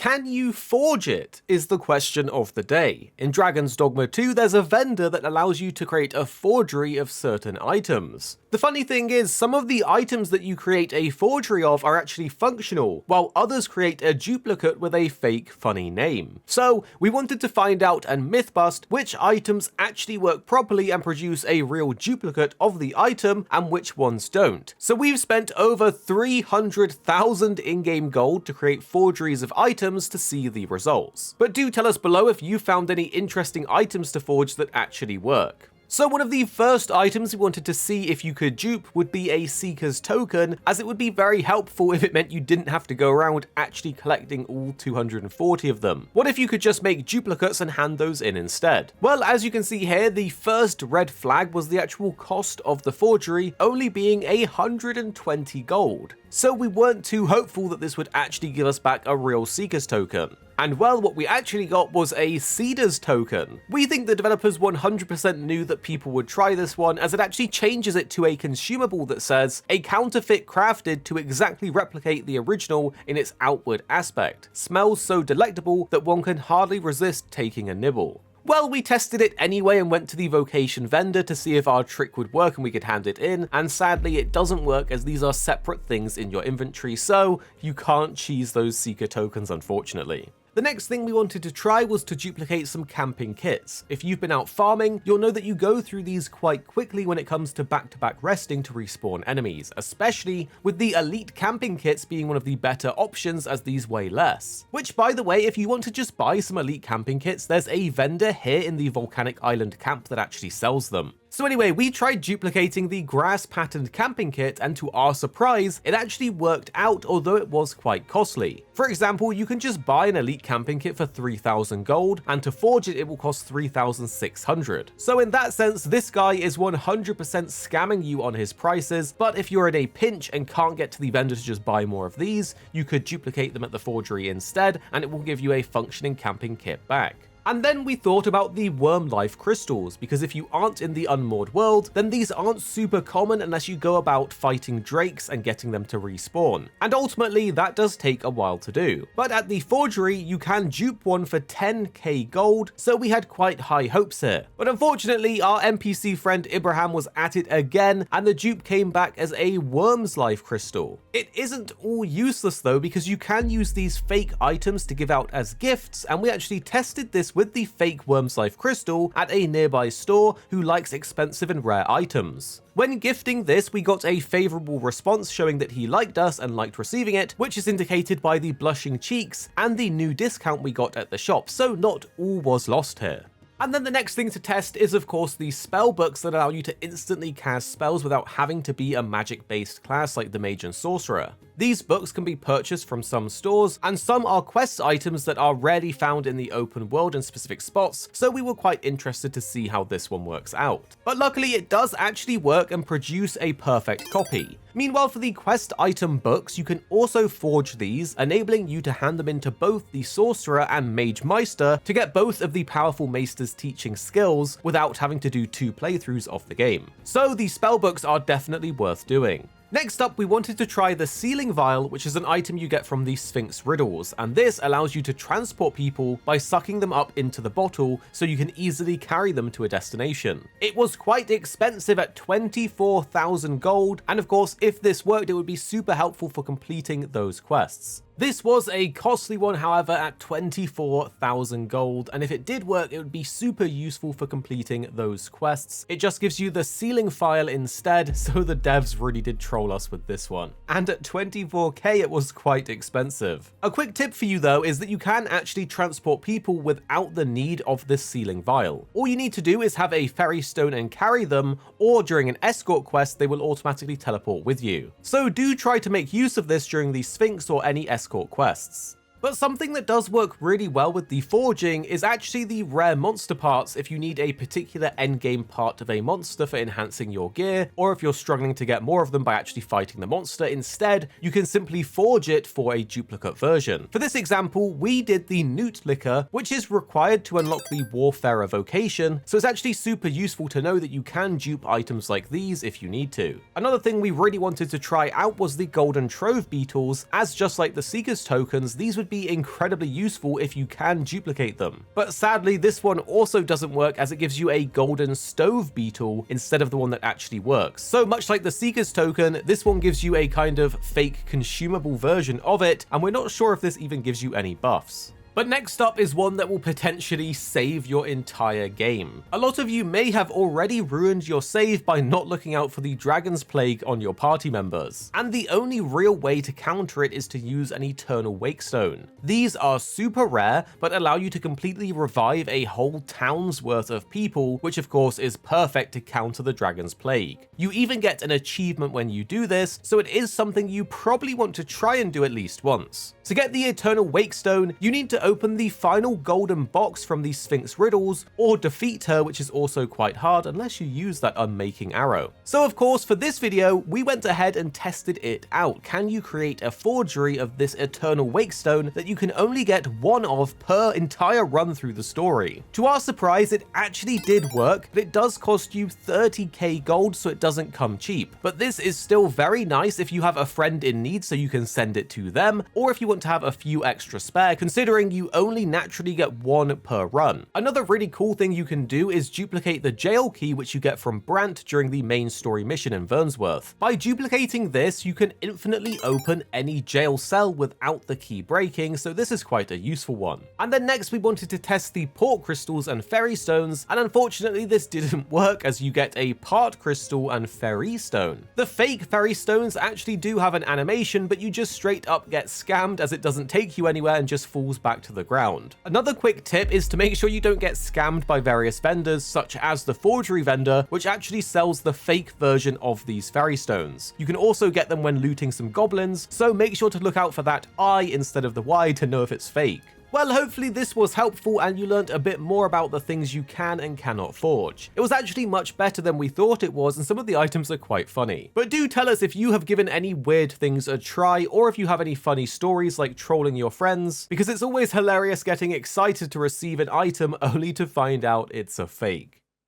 can you forge it, is the question of the day. In Dragon's Dogma 2, there's a vendor that allows you to create a forgery of certain items. The funny thing is, some of the items that you create a forgery of are actually functional, while others create a duplicate with a fake funny name. So we wanted to find out and myth-bust which items actually work properly and produce a real duplicate of the item and which ones don't. So we've spent over 300,000 in-game gold to create forgeries of items to see the results. But do tell us below if you found any interesting items to forge that actually work. So one of the first items we wanted to see if you could dupe would be a Seeker's Token, as it would be very helpful if it meant you didn't have to go around actually collecting all 240 of them. What if you could just make duplicates and hand those in instead? Well, as you can see here, the first red flag was the actual cost of the forgery only being 120 gold. So we weren't too hopeful that this would actually give us back a real Seeker's Token. And well, what we actually got was a Cedar's Token. We think the developers 100% knew that people would try this one, as it actually changes it to a consumable that says, a counterfeit crafted to exactly replicate the original in its outward aspect. Smells so delectable that one can hardly resist taking a nibble. Well, we tested it anyway and went to the vocation vendor to see if our trick would work and we could hand it in, and sadly it doesn't work as these are separate things in your inventory, so you can't cheese those Seeker tokens unfortunately. The next thing we wanted to try was to duplicate some camping kits. If you've been out farming, you'll know that you go through these quite quickly when it comes to back-to-back resting to respawn enemies, especially with the elite camping kits being one of the better options as these weigh less. Which, by the way, if you want to just buy some elite camping kits, there's a vendor here in the volcanic island camp that actually sells them. So anyway, we tried duplicating the grass patterned camping kit, and to our surprise, it actually worked out, although it was quite costly. For example, you can just buy an elite camping kit for 3,000 gold, and to forge it, it will cost 3,600. So in that sense, this guy is 100% scamming you on his prices, but if you're in a pinch and can't get to the vendor to just buy more of these, you could duplicate them at the forgery instead, and it will give you a functioning camping kit back. And then we thought about the worm life crystals, because if you aren't in the unmoored world, then these aren't super common unless you go about fighting drakes and getting them to respawn. And ultimately, that does take a while to do. But at the forgery, you can dupe one for 10k gold, so we had quite high hopes here. But unfortunately, our NPC friend Ibrahim was at it again, and the dupe came back as a worm's life crystal. It isn't all useless though, because you can use these fake items to give out as gifts, and we actually tested this with the fake Worm's Life Crystal at a nearby store who likes expensive and rare items. When gifting this, we got a favourable response showing that he liked us and liked receiving it, which is indicated by the blushing cheeks and the new discount we got at the shop, so not all was lost here. And then the next thing to test is of course the spell books that allow you to instantly cast spells without having to be a magic-based class like the Mage and Sorcerer. These books can be purchased from some stores, and some are quest items that are rarely found in the open world in specific spots, so we were quite interested to see how this one works out. But luckily it does actually work and produce a perfect copy. Meanwhile, for the quest item books, you can also forge these, enabling you to hand them into both the Sorcerer and Mage Meister to get both of the powerful Maester's teaching skills without having to do 2 playthroughs of the game. So the spellbooks are definitely worth doing. Next up, we wanted to try the Sealing Vial, which is an item you get from the Sphinx Riddles, and this allows you to transport people by sucking them up into the bottle so you can easily carry them to a destination. It was quite expensive at 24,000 gold, and of course, if this worked, it would be super helpful for completing those quests. This was a costly one, however, at 24,000 gold, and if it did work, it would be super useful for completing those quests. It just gives you the Sealing File instead, so the devs really did troll us with this one. And at 24k, it was quite expensive. A quick tip for you though is that you can actually transport people without the need of this Sealing Vial. All you need to do is have a ferry stone and carry them, or during an escort quest, they will automatically teleport with you. So do try to make use of this during the Sphinx or any escort quests. But something that does work really well with the forging is actually the rare monster parts if you need a particular endgame part of a monster for enhancing your gear, or if you're struggling to get more of them by actually fighting the monster. Instead, you can simply forge it for a duplicate version. For this example, we did the Newt Liquor, which is required to unlock the Warfarer vocation, so it's actually super useful to know that you can dupe items like these if you need to. Another thing we really wanted to try out was the Golden Trove Beetles, as just like the Seeker's tokens, these would be incredibly useful if you can duplicate them. But sadly, this one also doesn't work as it gives you a golden stove beetle instead of the one that actually works. So much like the Seeker's token, this one gives you a kind of fake consumable version of it, and we're not sure if this even gives you any buffs. But next up is one that will potentially save your entire game. A lot of you may have already ruined your save by not looking out for the Dragonsplague on your party members, and the only real way to counter it is to use an Eternal Wakestone. These are super rare, but allow you to completely revive a whole town's worth of people, which of course is perfect to counter the Dragonsplague. You even get an achievement when you do this, so it is something you probably want to try and do at least once. To get the Eternal Wakestone, you need to open the final golden box from the Sphinx riddles, or defeat her, which is also quite hard unless you use that unmaking arrow. So of course, for this video, we went ahead and tested it out. Can you create a forgery of this Eternal Wakestone that you can only get one of per entire run through the story? To our surprise, it actually did work, but it does cost you 30k gold, so it doesn't come cheap. But this is still very nice if you have a friend in need so you can send it to them, or if you want to have a few extra spare, considering you only naturally get one per run. Another really cool thing you can do is duplicate the jail key, which you get from Brant during the main story mission in Vernsworth. By duplicating this, you can infinitely open any jail cell without the key breaking, so this is quite a useful one. And then next we wanted to test the port crystals and fairy stones, and unfortunately this didn't work as you get a part crystal and fairy stone. The fake fairy stones actually do have an animation, but you just straight up get scammed as it doesn't take you anywhere and just falls back to the ground. Another quick tip is to make sure you don't get scammed by various vendors, such as the forgery vendor, which actually sells the fake version of these fairy stones. You can also get them when looting some goblins, so make sure to look out for that I instead of the Y to know if it's fake. Well, hopefully this was helpful and you learned a bit more about the things you can and cannot forge. It was actually much better than we thought it was, and some of the items are quite funny. But do tell us if you have given any weird things a try, or if you have any funny stories like trolling your friends, because it's always hilarious getting excited to receive an item only to find out it's a fake.